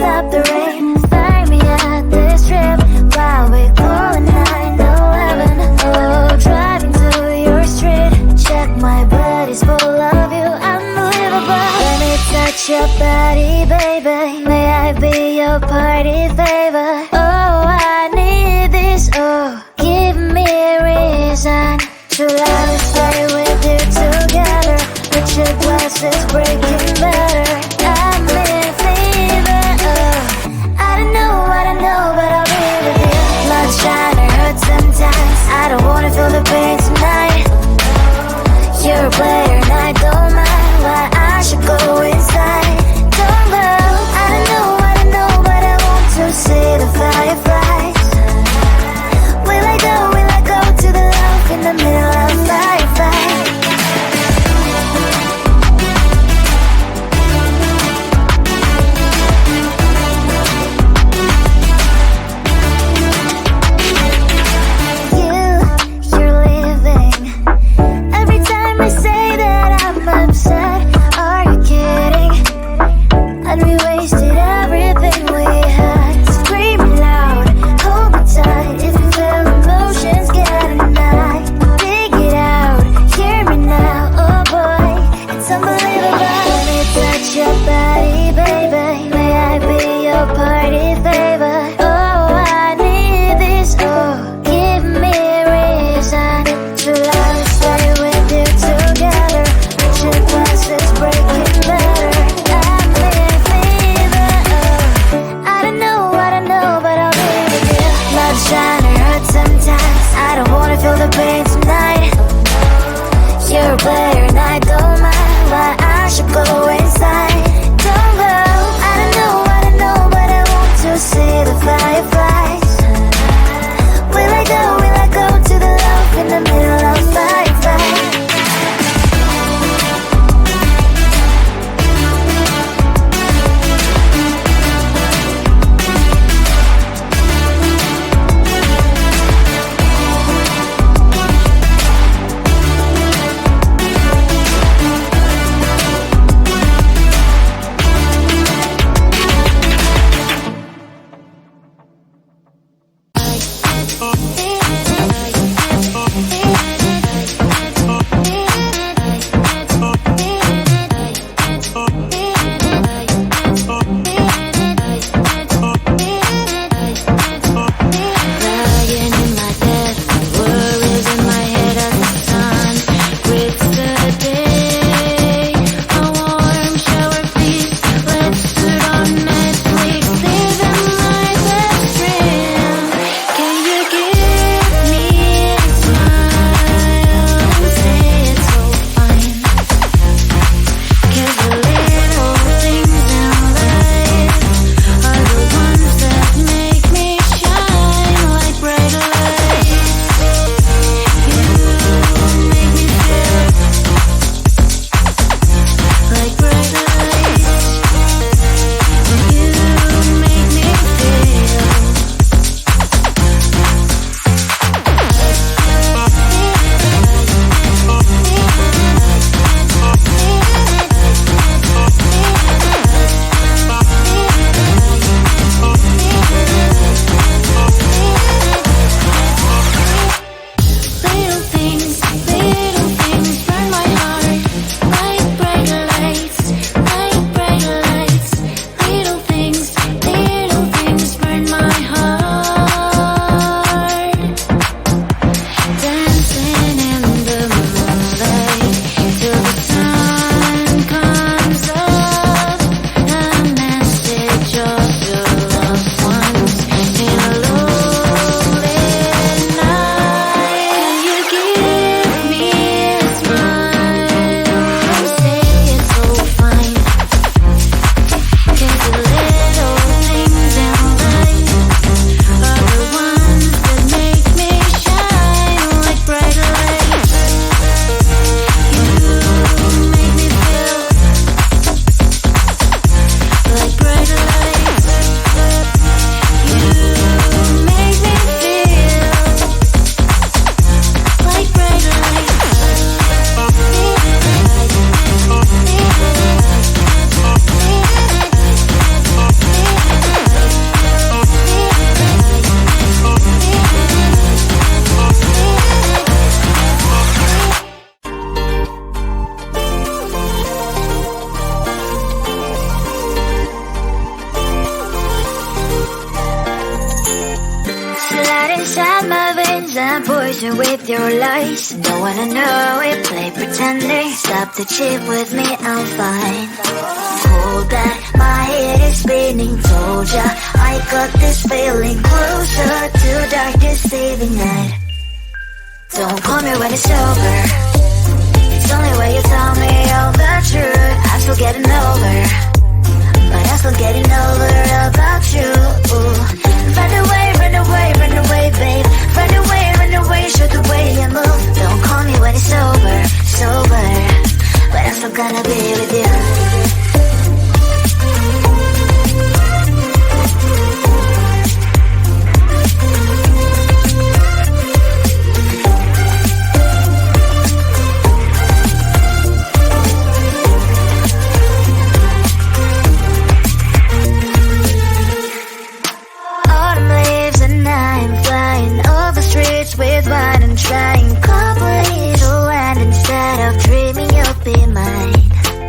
stop the rain. Find me at this trip while we calling 911. Oh, driving to your street. Check my body's full of you, unbelievable. Let me touch your body, baby. May I be your party favor? Oh, I need this. Oh, give me a reason to let me stay with you together. Put your glasses breaking better. I'm in fever. Oh, I don't know, but I'll be with you. Not trying to hurt sometimes. I don't wanna feel the pain tonight. You're a player and I don't mind. Why I should go inside. Don't go. I don't know, but I want to see. and poison with your lies. Don't wanna know it, play pretending. Stop the cheat with me, I'm fine. Hold that, my head is spinning. Told ya, I got this feeling closer to darkest evening night. Don't call me when it's over. It's only when you tell me all the truth. I'm still getting over, but I'm still getting over about you. Run away, run away, run away, babe. Run away, show the way you move. Don't call me when it's over, sober, but I'm still gonna be with you. With wine and trying couples to land instead of dreaming you'll be mine.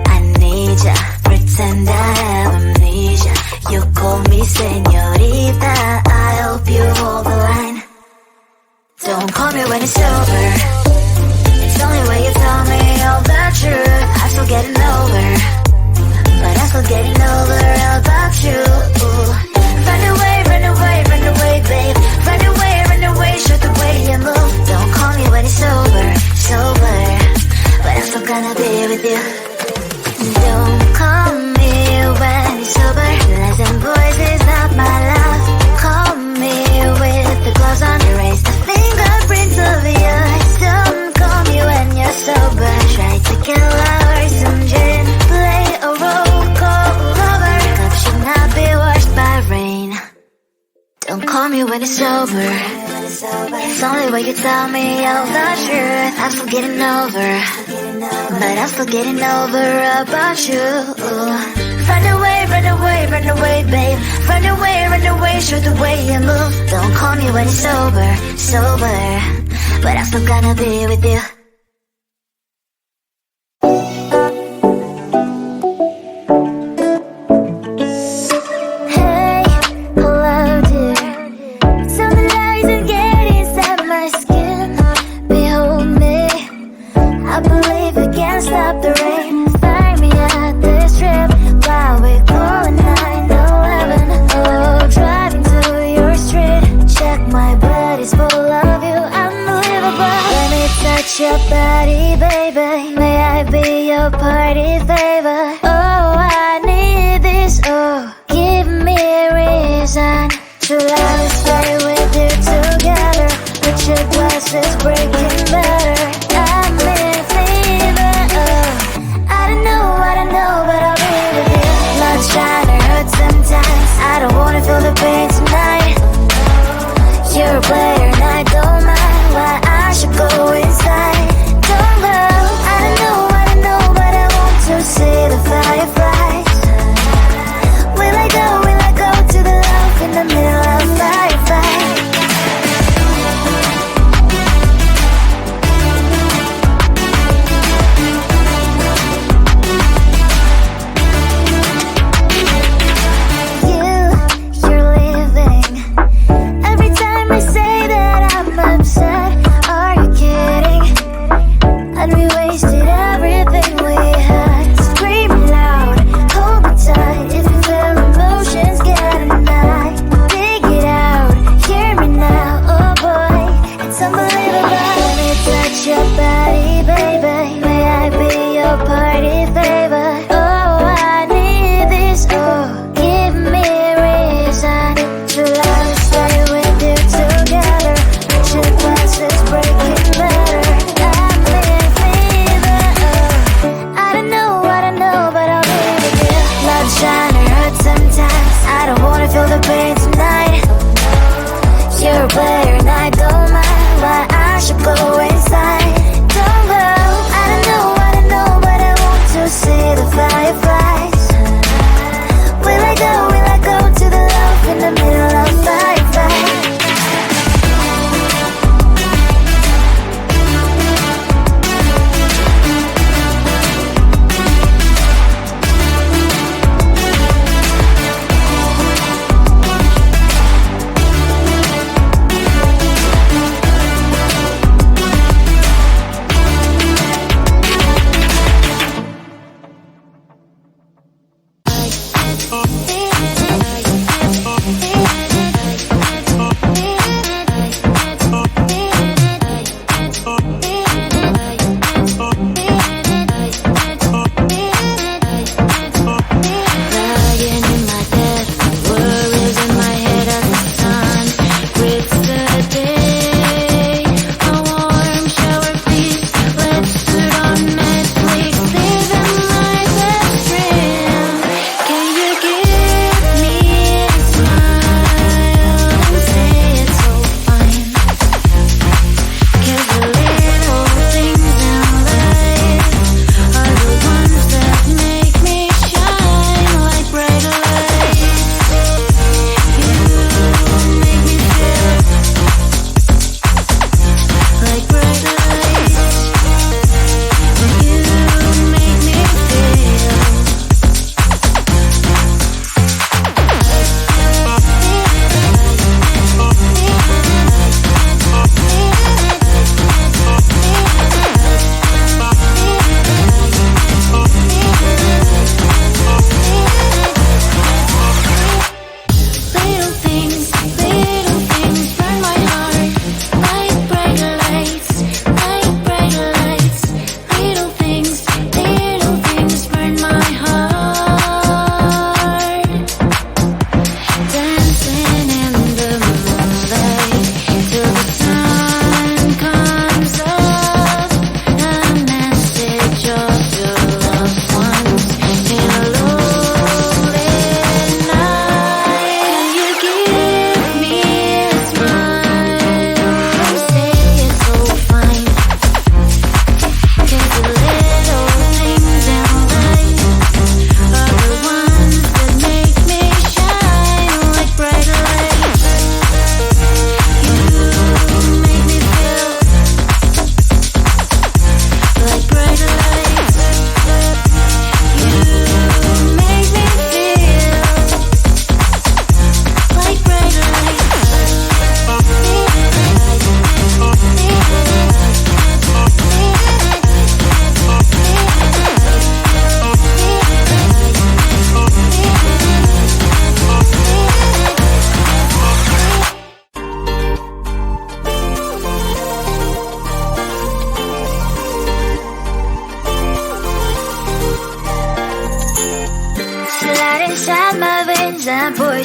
I need ya, pretend I have amnesia. You call me señorita, I hope you hold the line. Don't call me when it's over. It's only when you tell me all the truth. I'm still getting over, but I'm still getting over about you. Run away, run away, run away, babe. Run away, show the way you move. Don't call me when it's over, sober, but I'm still gonna be with you. Don't call me when it's sober. Lies and boys is not my love. Call me with the gloves on. Erase the fingerprints of yours. Don't call me when you're sober. Try to kill hours, some gin. Play a role, call lover. Cup should not be washed by rain. Don't call me when it's over. It's only when you tell me all the truth. I'm still getting over, but I'm still getting over about you. Run away, run away, run away, babe. Run away, show the way you move. Don't call me when it's over, sober, but I'm still gonna be with you. Stop the rain, find me at this trip while we're calling 911. Oh, driving to your street, check my body's full of you, unbelievable. Let me touch your body, baby. May I be your party favor? Oh, I need this. Oh, give me a reason to let us stay with you together. Put your glasses breaking better. I'm in fever. I don't know, but I'll be with you. Not trying to hurt sometimes. I don't wanna feel the pain tonight. You're a player and I don't mind. Why I should go inside. Don't go. I don't know, but I want to see the fireflies. Will I go to the love in the middle of firefight?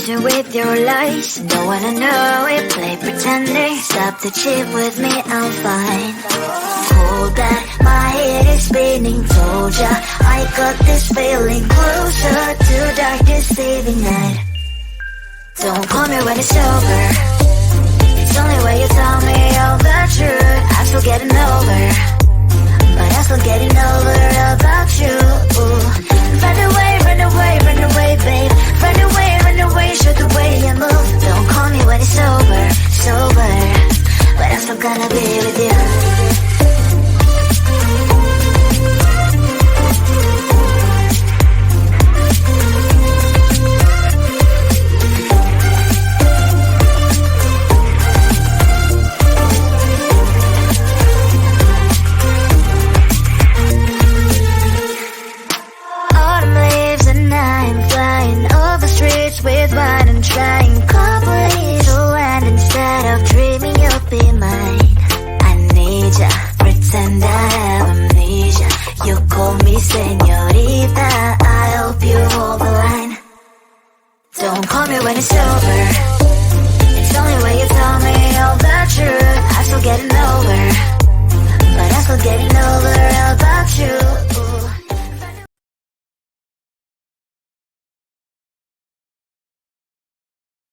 supervision with your lies. Don't wanna know it, play pretending. Stop the cheat with me, I'm fine. Hold that, my head is spinning. Told ya, I got this feeling closer to darkest evening night. Don't call me when it's over. It's only when you tell me all the truth. I'm still getting over, but I'm still getting over about you. Run away, run away, run away, babe. Run away, show the way you move. Don't call me when it's over, sober, but I'm still gonna be with you. With wine and trying couples to land instead of dreaming you'll be mine. I need ya, pretend I have amnesia. You call me señorita, I hope you hold the line. Don't call me when it's over. It's only when you tell me all the truth. I'm still getting over, but I'm still getting over about you.